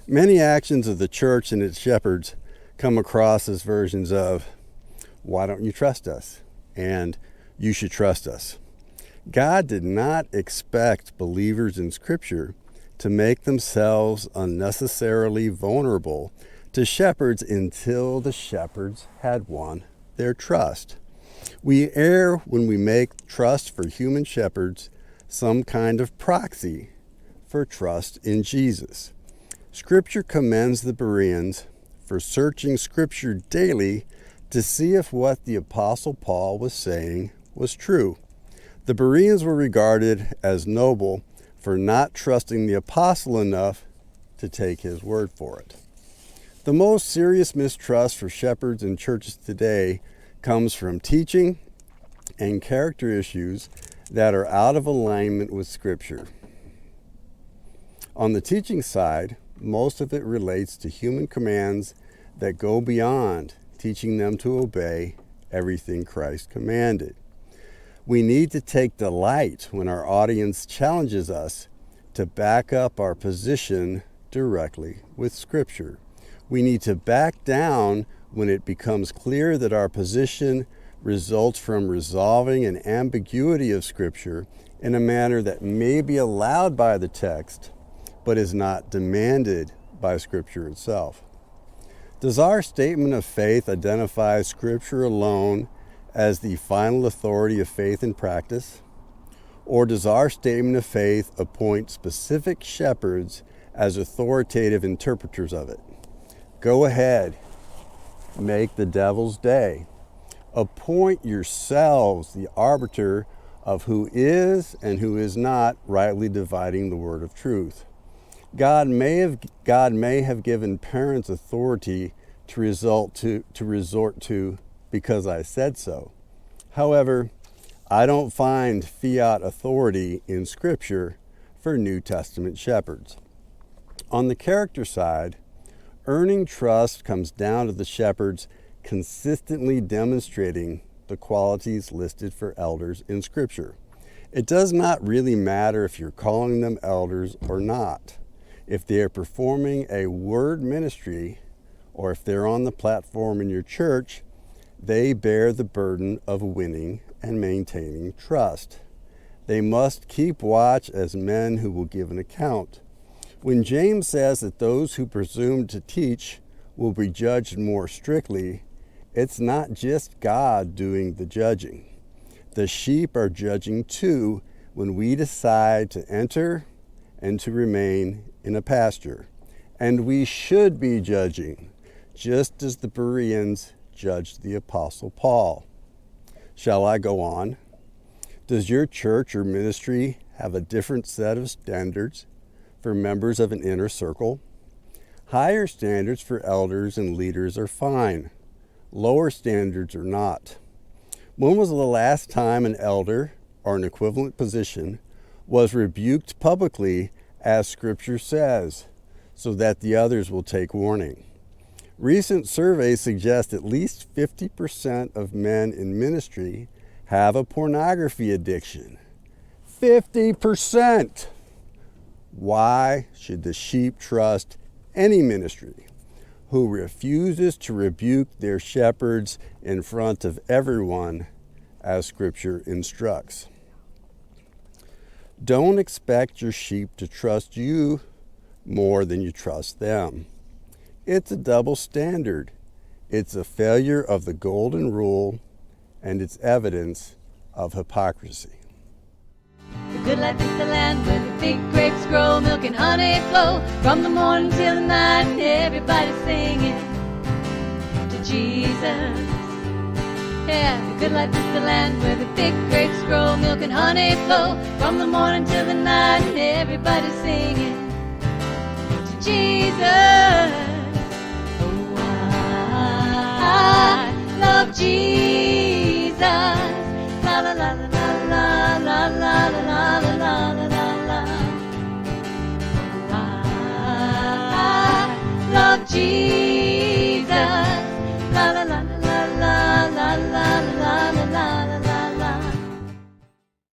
Many actions of the church and its shepherds come across as versions of, "Why don't you trust us?" and "You should trust us." God did not expect believers in Scripture to make themselves unnecessarily vulnerable to shepherds until the shepherds had won their trust. We err when we make trust for human shepherds some kind of proxy for trust in Jesus. Scripture commends the Bereans for searching Scripture daily to see if what the Apostle Paul was saying was true. The Bereans were regarded as noble for not trusting the apostle enough to take his word for it. The most serious mistrust for shepherds in churches today comes from teaching and character issues that are out of alignment with Scripture. On the teaching side, most of it relates to human commands that go beyond teaching them to obey everything Christ commanded. We need to take delight when our audience challenges us to back up our position directly with Scripture. We need to back down when it becomes clear that our position results from resolving an ambiguity of Scripture in a manner that may be allowed by the text, but is not demanded by Scripture itself. Does our statement of faith identify Scripture alone as the final authority of faith and practice? Or does our statement of faith appoint specific shepherds as authoritative interpreters of it? Go ahead, make the devil's day. Appoint yourselves the arbiter of who is and who is not rightly dividing the word of truth. God may have given parents authority to resort to because I said so. However, I don't find fiat authority in Scripture for New Testament shepherds. On the character side, earning trust comes down to the shepherds consistently demonstrating the qualities listed for elders in Scripture. It does not really matter if you're calling them elders or not. If they are performing a word ministry, or if they're on the platform in your church, they bear the burden of winning and maintaining trust. They must keep watch as men who will give an account. When James says that those who presume to teach will be judged more strictly, it's not just God doing the judging. The sheep are judging too when we decide to enter and to remain in a pasture. And we should be judging, just as the Bereans judged the Apostle Paul. Shall I go on? Does your church or ministry have a different set of standards for members of an inner circle? Higher standards for elders and leaders are fine. Lower standards are not. When was the last time an elder or an equivalent position was rebuked publicly, as Scripture says, so that the others will take warning? Recent surveys suggest at least 50% of men in ministry have a pornography addiction. 50%! Why should the sheep trust any ministry who refuses to rebuke their shepherds in front of everyone, as Scripture instructs? Don't expect your sheep to trust you more than you trust them. It's a double standard. It's a failure of the golden rule, and it's evidence of hypocrisy. The good life is the land where the big grapes grow, milk and honey flow, from the morning till the night, and everybody's singing to Jesus. Yeah, the good life is the land where the big grapes grow, milk and honey flow, from the morning till the night, and everybody's singing